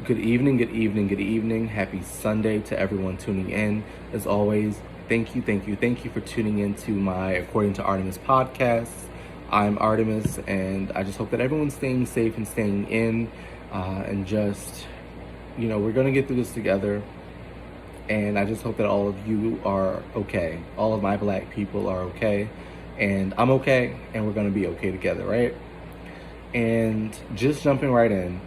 Good evening, good evening, good evening. Happy Sunday to everyone tuning in. As always, thank you for tuning into my According to Artemis podcast. I'm Artemis, and I just hope that everyone's staying safe and staying in, and just, we're going to get through this together. And I just hope that all of you are okay. All of my black people are okay, and I'm okay, and we're going to be okay together, right? And just jumping right in,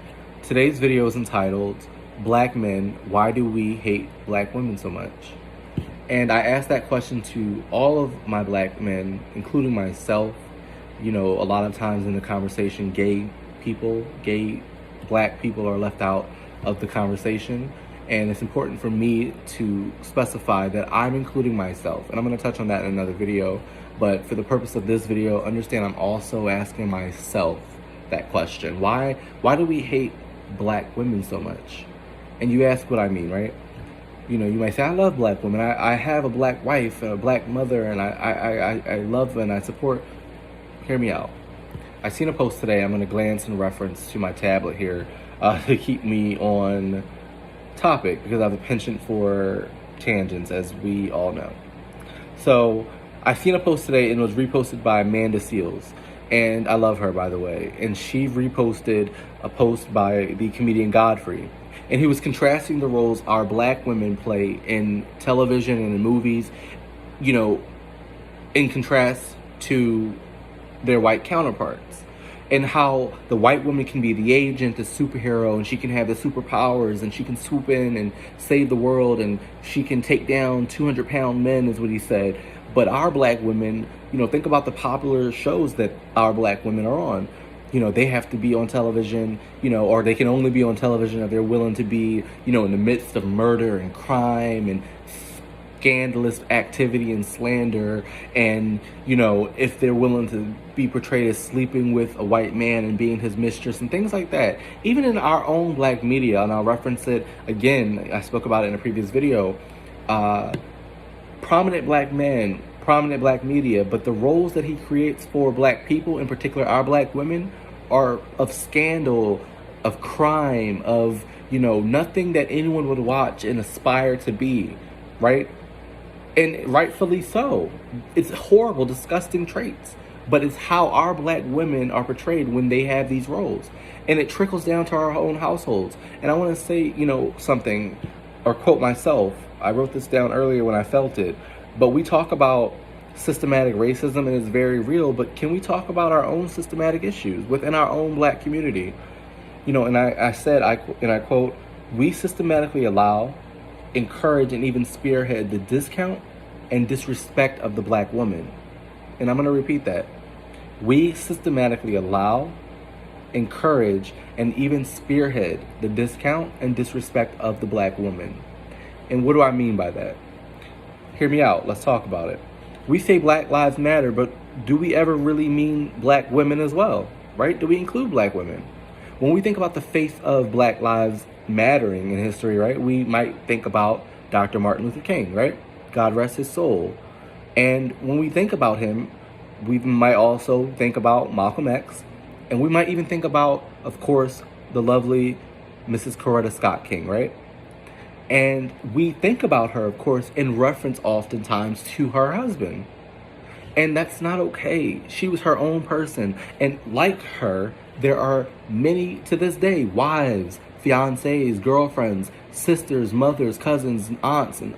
today's video is entitled, Black Men, Why Do We Hate Black Women So Much? And I asked that question to all of my black men, including myself. A lot of times in the conversation, gay black people are left out of the conversation. And it's important for me to specify that I'm including myself. And I'm going to touch on that in another video. But for the purpose of this video, understand I'm also asking myself that question. Why do we hate black women so much? And you ask what I mean, right? You might say, I love black women. I have a black wife and a black mother, and I love and I support. Hear me out. I seen a post today. I'm going to glance in reference to my tablet here to keep me on topic, because I have a penchant for tangents, as we all know. So I seen a post today, and it was reposted by Amanda Seals. And I love her, by the way. And she reposted a post by the comedian Godfrey. And he was contrasting the roles our black women play in television and in movies, in contrast to their white counterparts. And how the white woman can be the agent, the superhero, and she can have the superpowers, and she can swoop in and save the world, and she can take down 200-pound men, is what he said. But our black women, think about the popular shows that our black women are on. They have to be on television, or they can only be on television if they're willing to be, in the midst of murder and crime and scandalous activity and slander. And, if they're willing to be portrayed as sleeping with a white man and being his mistress and things like that. Even in our own black media, and I'll reference it again, I spoke about it in a previous video, prominent black men, prominent black media, but the roles that he creates for black people, in particular our black women, are of scandal, of crime, of, nothing that anyone would watch and aspire to be, right? And rightfully so. It's horrible, disgusting traits, but it's how our black women are portrayed when they have these roles. And it trickles down to our own households. And I want to say, something, or quote myself. I wrote this down earlier when I felt it, but we talk about systematic racism, and it's very real, but can we talk about our own systematic issues within our own black community? And I said, I quote, we systematically allow, encourage, and even spearhead the discount and disrespect of the black woman. And I'm going to repeat that. We systematically allow, encourage, and even spearhead the discount and disrespect of the black woman. And what do I mean by that? Hear me out. Let's talk about it. We say Black Lives Matter, but do we ever really mean black women as well, right? Do we include black women? When we think about the face of Black Lives Mattering in history, right, we might think about Dr. Martin Luther King, right? God rest his soul. And when we think about him, we might also think about Malcolm X, and we might even think about, of course, the lovely Mrs. Coretta Scott King, right? And we think about her, of course, in reference oftentimes to her husband. And that's not okay. She was her own person. And like her, there are many to this day, wives, fiancés, girlfriends, sisters, mothers, cousins, and aunts, and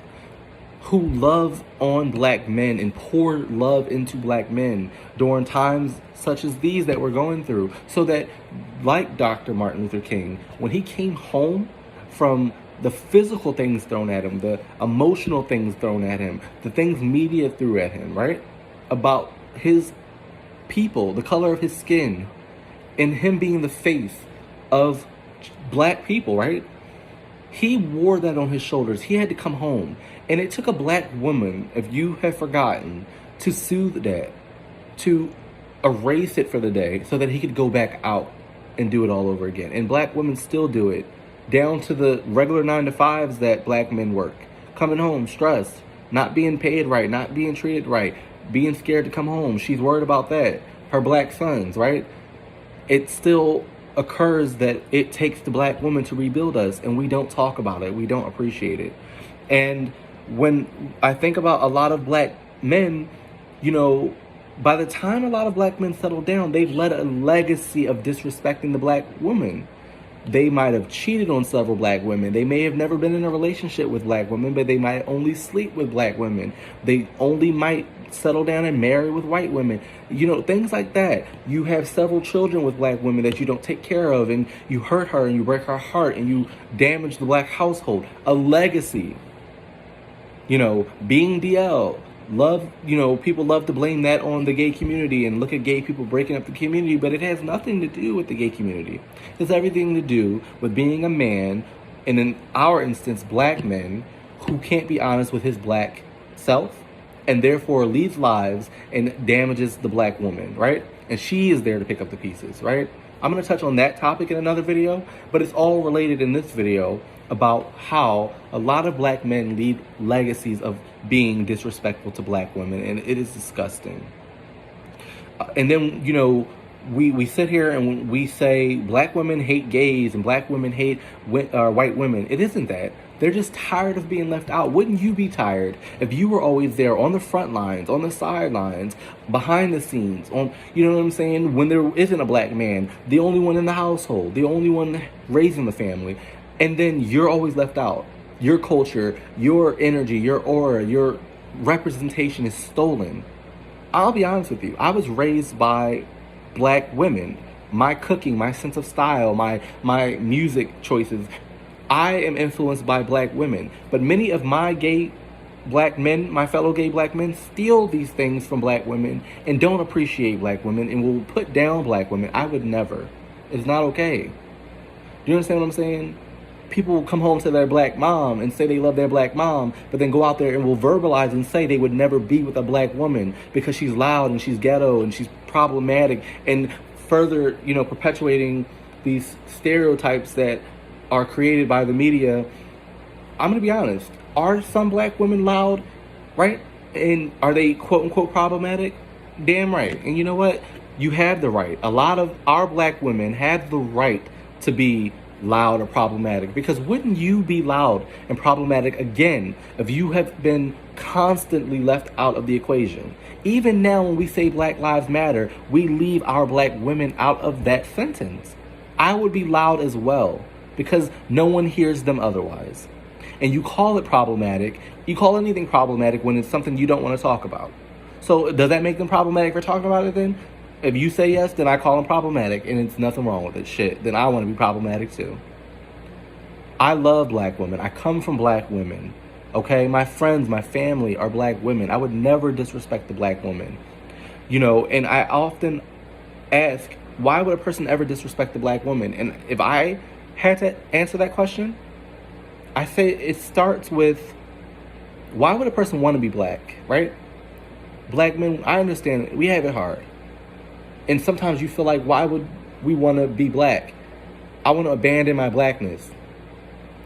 who love on black men and pour love into black men during times such as these that we're going through. So that, like Dr. Martin Luther King, when he came home from the physical things thrown at him, the emotional things thrown at him, the things media threw at him, right? About his people, the color of his skin, and him being the face of black people, right? He wore that on his shoulders. He had to come home. And it took a black woman, if you have forgotten, to soothe that, to erase it for the day so that he could go back out and do it all over again. And black women still do it, down to the regular 9-to-5s that black men work. Coming home stressed, not being paid right, not being treated right, being scared to come home. She's worried about that. Her black sons, right? It still occurs that it takes the black woman to rebuild us, and we don't talk about it. We don't appreciate it. And when I think about a lot of black men, you know, by the time a lot of black men settle down, they've led a legacy of disrespecting the black woman. They might have cheated on several black women. They may have never been in a relationship with black women, but they might only sleep with black women. They only might settle down and marry with white women. You know, things like that. You have several children with black women that you don't take care of, and you hurt her and you break her heart and you damage the black household. A legacy. You know, being DL. Love, you know, people love to blame that on the gay community and look at gay people breaking up the community, but it has nothing to do with the gay community. It has everything to do with being a man, and in our instance, black men, who can't be honest with his black self, and therefore leads lives and damages the black woman, right? And she is there to pick up the pieces, right? I'm going to touch on that topic in another video, but it's all related in this video about how a lot of black men lead legacies of being disrespectful to black women, and it is disgusting. And then, you know, we sit here and we say black women hate gays and black women hate white women. It isn't that. They're just tired of being left out. Wouldn't you be tired if you were always there on the front lines, on the sidelines, behind the scenes, on, you know what I'm saying, when there isn't a black man, the only one in the household, the only one raising the family, and then you're always left out. Your culture, your energy, your aura, your representation is stolen. I'll be honest with you. I was raised by black women. My cooking, my sense of style, my music choices, I am influenced by black women. But many of my gay black men, my fellow gay black men, steal these things from black women and don't appreciate black women and will put down black women. I would never. It's not okay. Do you understand what I'm saying? People will come home to their black mom and say they love their black mom, but then go out there and will verbalize and say they would never be with a black woman because she's loud and she's ghetto and she's problematic, and further, you know, perpetuating these stereotypes that are created by the media. I'm going to be honest. Are some black women loud? Right? And are they quote unquote problematic? Damn right. And you know what? You have the right. A lot of our black women have the right to be loud or problematic, because wouldn't you be loud and problematic again if you have been constantly left out of the equation? Even now when we say Black Lives Matter, we leave our black women out of that sentence. I would be loud as well, because no one hears them otherwise. And you call it problematic, you call anything problematic when it's something you don't want to talk about. So does that make them problematic for talking about it then? If you say yes, then I call them problematic, and it's nothing wrong with it. Shit, then I want to be problematic too. I love black women. I come from black women. Okay? My friends, my family are black women. I would never disrespect the black woman. You know, and I often ask, why would a person ever disrespect the black woman? And if I had to answer that question, I say it starts with, why would a person want to be black, right? Black men, I understand, we have it hard. And sometimes you feel like, why would we want to be black? I want to abandon my blackness.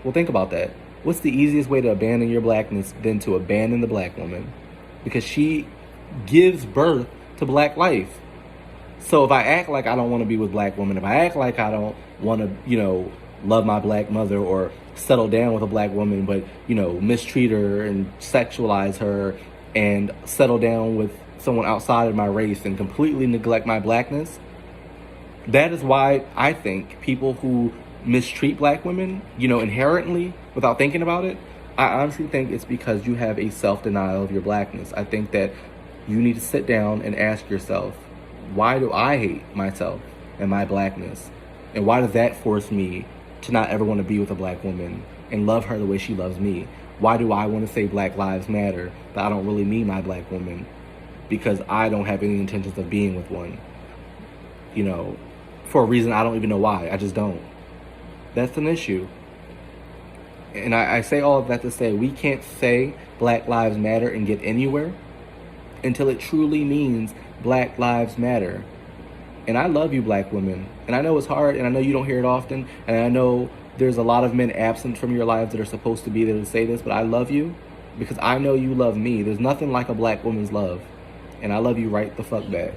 Well, think about that. What's the easiest way to abandon your blackness than to abandon the black woman? Because she gives birth to black life. So if I act like I don't want to be with black women, if I act like I don't want to, you know, love my black mother or settle down with a black woman, but, you know, mistreat her and sexualize her and settle down with someone outside of my race and completely neglect my blackness, that is why I think people who mistreat black women, you know, inherently, without thinking about it, I honestly think it's because you have a self-denial of your blackness. I think that you need to sit down and ask yourself, why do I hate myself and my blackness? And why does that force me to not ever want to be with a black woman and love her the way she loves me? Why do I want to say Black Lives Matter, but I don't really mean my black woman? Because I don't have any intentions of being with one. You know, for a reason I don't even know why. I just don't. That's an issue. And I say all of that to say, we can't say Black Lives Matter and get anywhere until it truly means Black Lives Matter. And I love you, black women. And I know it's hard, and I know you don't hear it often, and I know there's a lot of men absent from your lives that are supposed to be there to say this, but I love you because I know you love me. There's nothing like a black woman's love. And I love you right the fuck back.